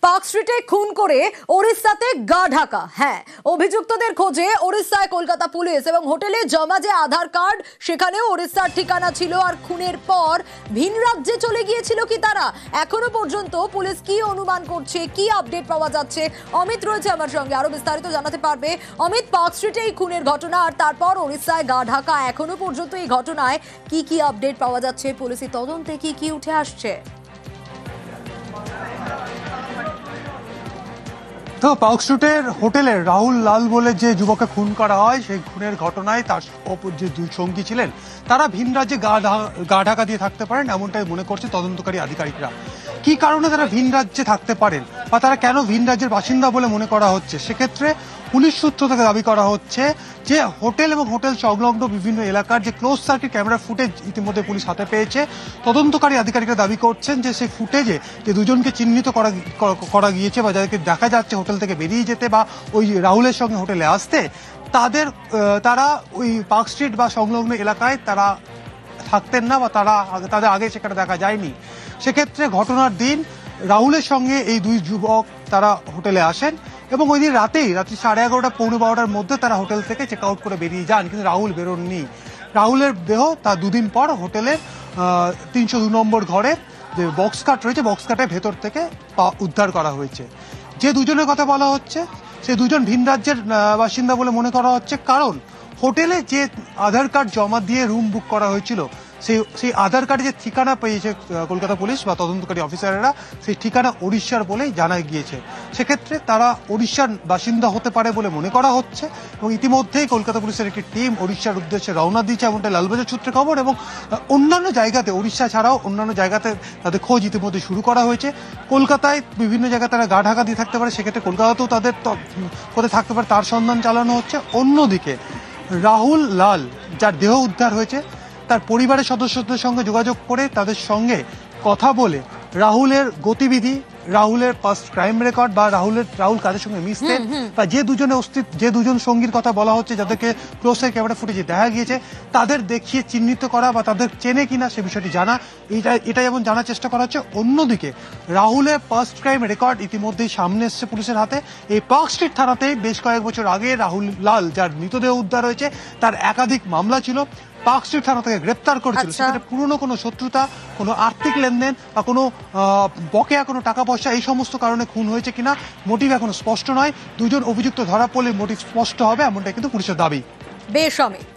Park স্ট্রিটে খুন করে ওড়িশাতে গা ঢাকা। হ্যাঁ, অভিযুক্তদের খোঁজে ওড়িশায় কলকাতা পুলিশ এবং হোটেলে জমা যে আধার কার্ড সেখানেও ওড়িশার ঠিকানা ছিল। আর খুনের পর ভিন রাজ্যে চলে গিয়েছিল কি তারা? এখনো পর্যন্ত পুলিশ কি অনুমান করছে, কি আপডেট পাওয়া যাচ্ছে? অমিত রয়েছে আমার সঙ্গে, আরো বিস্তারিত জানাতে পারবে। অমিত, পার্ক স্ট্রিটে এই খুনের ঘটনা আর তারপর ওড়িশায় গা ঢাকা, এখনো পর্যন্ত এই ঘটনায় কি কি আপডেট পাওয়া যাচ্ছে? পুলিশি তদন্তে কি কি উঠে আসছে? তো পার্ক স্ট্রিটের হোটেলে রাহুল লাল বলে যে যুবককে খুন করা হয়, সেই খুনের ঘটনায় তার অপর যে দুই সঙ্গী ছিলেন তারা ভিন রাজ্যে গা ঢাকা দিয়ে থাকতে পারেন, এমনটাই মনে করছে তদন্তকারী আধিকারিকরা। কি কারণে তারা ভিন রাজ্যে থাকতে পারেন বা তারা কেন ভিন রাজ্যের বাসিন্দা বলে মনে করা হচ্ছে, সেক্ষেত্রে পুলিশ সূত্র থেকে দাবি করা হচ্ছে যে হোটেল এবং হোটেল সংলগ্ন বিভিন্ন এলাকার যে ক্লোজ সার্কিট ক্যামেরা ফুটেজ ইতিমধ্যে পুলিশ হাতে পেয়েছে। তদন্তকারী আধিকারিকরা দাবি করছেন যে সেই ফুটেজে যে দুজনকে চিহ্নিত করা গিয়েছে বা যাদেরকে দেখা যাচ্ছে হোটেল থেকে বেরিয়ে যেতে বা ওই রাহুলের সঙ্গে হোটেলে আসতে, তারা ওই পার্ক স্ট্রিট বা সংলগ্ন এলাকায় তারা থাকতেন না বা তাদের আগে সেখানে দেখা যায়নি। সেক্ষেত্রে ঘটনার দিন রাহুলের সঙ্গে এই দুই যুবক তারা হোটেলে আসেন এবং ওই দিন রাত্রি 11:30 পৌনে 12টার মধ্যে তারা হোটেল থেকে চেক আউট করে বেরিয়ে যান, কিন্তু রাহুল বেরোননি। রাহুলের দেহ তার দুদিন পর হোটেলের 302 নম্বর ঘরে যে বক্স কাট রয়েছে, বক্স কাটের ভেতর থেকে উদ্ধার করা হয়েছে। যে দুজনের কথা বলা হচ্ছে সে দুজন ভিন রাজ্যের বাসিন্দা বলে মনে করা হচ্ছে, কারণ হোটেলে যে আধার কার্ড জমা দিয়ে রুম বুক করা হয়েছিল সেই আধার কার্ডে যে ঠিকানা পেয়েছে কলকাতা পুলিশ বা তদন্তকারী অফিসাররা, সেই ঠিকানা ওড়িশার বলেই জানা গিয়েছে। সেক্ষেত্রে তারা ওড়িশার বাসিন্দা হতে পারে বলে মনে করা হচ্ছে এবং ইতিমধ্যেই কলকাতা পুলিশের একটি টিম ওড়িশার উদ্দেশ্যে রওনা দিয়েছে, এমনটা লালবাজার সূত্রে খবর। এবং অন্যান্য জায়গাতে, ওড়িশা ছাড়াও অন্যান্য জায়গাতে তাদের খোঁজ ইতিমধ্যে শুরু করা হয়েছে। কলকাতায় বিভিন্ন জায়গায় তারা গা ঢাকা দিয়ে থাকতে পারে, সেক্ষেত্রে কলকাতাতেও তাদের কোথায় থাকতে পারে তার সন্ধান চালানো হচ্ছে। অন্যদিকে রাহুল লাল যার দেহ উদ্ধার হয়েছে, তার পরিবারের সদস্যদের সঙ্গে যোগাযোগ করে তাদের সঙ্গে কথা বলে রাহুলের গতিবিধি, রাহুলের পাস্ট ক্রাইম রেকর্ড বা রাহুল কাদের সঙ্গে মিশতেন বা যে দুজন সঙ্গীর কথা বলা হচ্ছে যাদেরকে ক্লোজের ক্যামেরা ফুটেজে দেখা গিয়েছে, তাদের দেখিয়ে চিহ্নিত করা বা তাদের চেনে কিনা সে বিষয়টি জানা, এটা যেমন জানার চেষ্টা করা হচ্ছে। অন্যদিকে রাহুলের পাস্ট ক্রাইম রেকর্ড ইতিমধ্যেই সামনে এসছে পুলিশের হাতে। এই পার্ক স্ট্রিট থানাতেই বেশ কয়েক বছর আগে রাহুল লাল যার মৃতদেহ উদ্ধার হয়েছে তার একাধিক মামলা ছিল। পার্ক স্ট্রিট থানা থেকে গ্রেপ্তার করেছিল। সেখানে পুরনো কোনো শত্রুতা, কোনো আর্থিক লেনদেন বা কোনো বকেয়া কোনো টাকা পয়সা, এই সমস্ত কারণে খুন হয়েছে কিনা মোটিভ এখনো স্পষ্ট নয়। দুজন অভিযুক্ত ধরা পড়লে মোটিভ স্পষ্ট হবে, এমনটাই কিন্তু পুলিশের দাবি। বেশ অমিত।